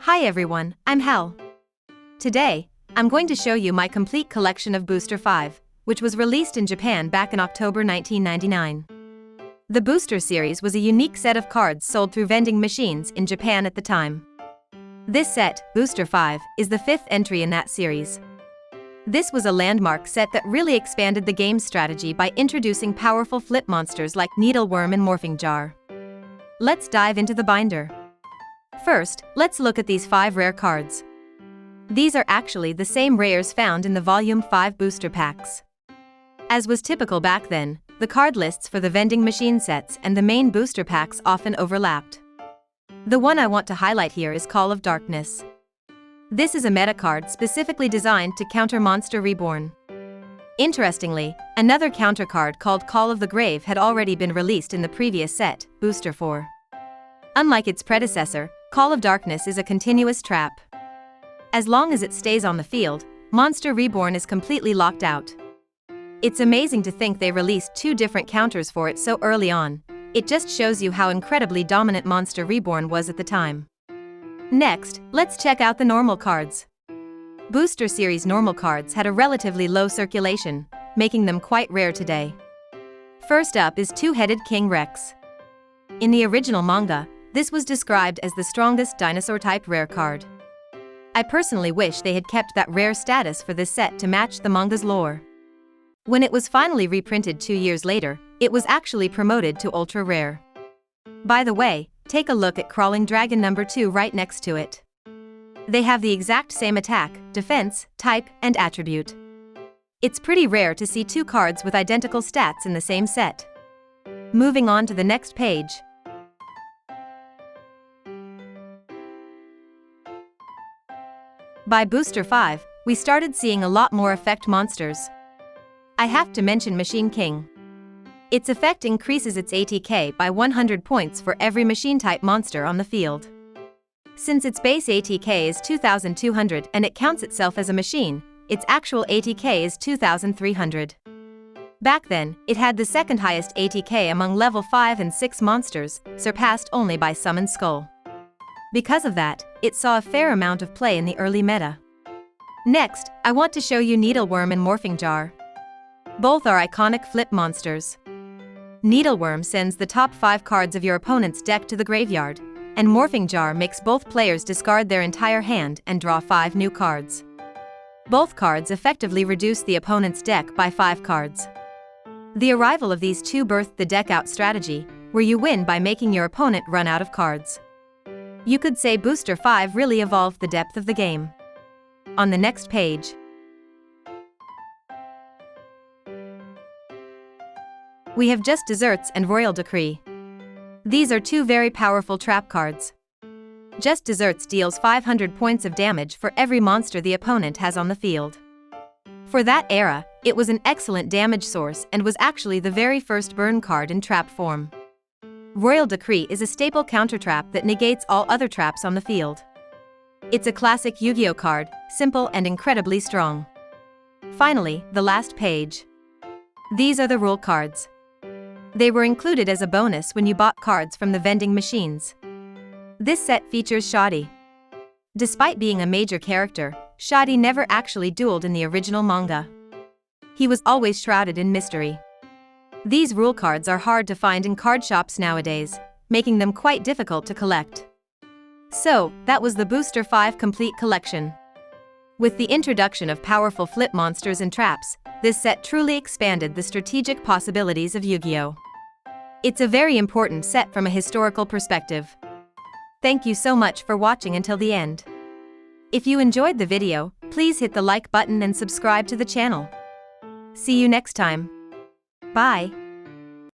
Hi everyone, I'm Hel. Today, I'm going to show you my complete collection of Booster 5, which was released in Japan back in October 1999. The Booster series was a unique set of cards sold through vending machines in Japan at the time. This set, Booster 5, is the fifth entry in that series. This was a landmark set that really expanded the game's strategy by introducing powerful flip monsters like Needleworm and Morphing Jar. Let's dive into the binder. First, let's look at these 5 rare cards. These are actually the same rares found in the Volume 5 booster packs. As was typical back then, the card lists for the vending machine sets and the main booster packs often overlapped. The one I want to highlight here is Call of Darkness. This is a meta card specifically designed to counter Monster Reborn. Interestingly, another counter card called Call of the Grave had already been released in the previous set, Booster 4. Unlike its predecessor, Call of Darkness is a continuous trap. As long as it stays on the field, Monster Reborn is completely locked out. It's amazing to think they released 2 different counters for it so early on. It just shows you how incredibly dominant Monster Reborn was at the time. Next, let's check out the normal cards. Booster series normal cards had a relatively low circulation, making them quite rare today. First up is Two-Headed King Rex. In the original manga, this was described as the strongest dinosaur-type rare card. I personally wish they had kept that rare status for this set to match the manga's lore. When it was finally reprinted 2 years later, it was actually promoted to ultra rare. By the way, take a look at Crawling Dragon number 2 right next to it. They have the exact same attack, defense, type, and attribute. It's pretty rare to see 2 cards with identical stats in the same set. Moving on to the next page. By Booster 5, we started seeing a lot more effect monsters. I have to mention Machine King. Its effect increases its ATK by 100 points for every machine-type monster on the field. Since its base ATK is 2,200 and it counts itself as a machine, its actual ATK is 2,300. Back then, it had the second highest ATK among level 5 and 6 monsters, surpassed only by Summon Skull. Because of that, it saw a fair amount of play in the early meta. Next, I want to show you Needleworm and Morphing Jar. Both are iconic flip monsters. Needleworm sends the top 5 cards of your opponent's deck to the graveyard, and Morphing Jar makes both players discard their entire hand and draw 5 new cards. Both cards effectively reduce the opponent's deck by 5 cards. The arrival of these 2 birthed the deck out strategy, where you win by making your opponent run out of cards. You could say Booster 5 really evolved the depth of the game. On the next page, we have Just Desserts and Royal Decree. These are 2 very powerful trap cards. Just Desserts deals 500 points of damage for every monster the opponent has on the field. For that era, it was an excellent damage source and was actually the very first burn card in trap form. Royal Decree is a staple counter trap that negates all other traps on the field. It's a classic Yu-Gi-Oh card, simple and incredibly strong. Finally, the last page. These are the rule cards. They were included as a bonus when you bought cards from the vending machines. This set features Shoddy. Despite being a major character, Shoddy never actually dueled in the original manga. He was always shrouded in mystery. These rule cards are hard to find in card shops nowadays, making them quite difficult to collect. So, that was the Booster 5 complete collection. With the introduction of powerful flip monsters and traps, this set truly expanded the strategic possibilities of Yu-Gi-Oh! It's a very important set from a historical perspective. Thank you so much for watching until the end. If you enjoyed the video, please hit the like button and subscribe to the channel. See you next time. Bye.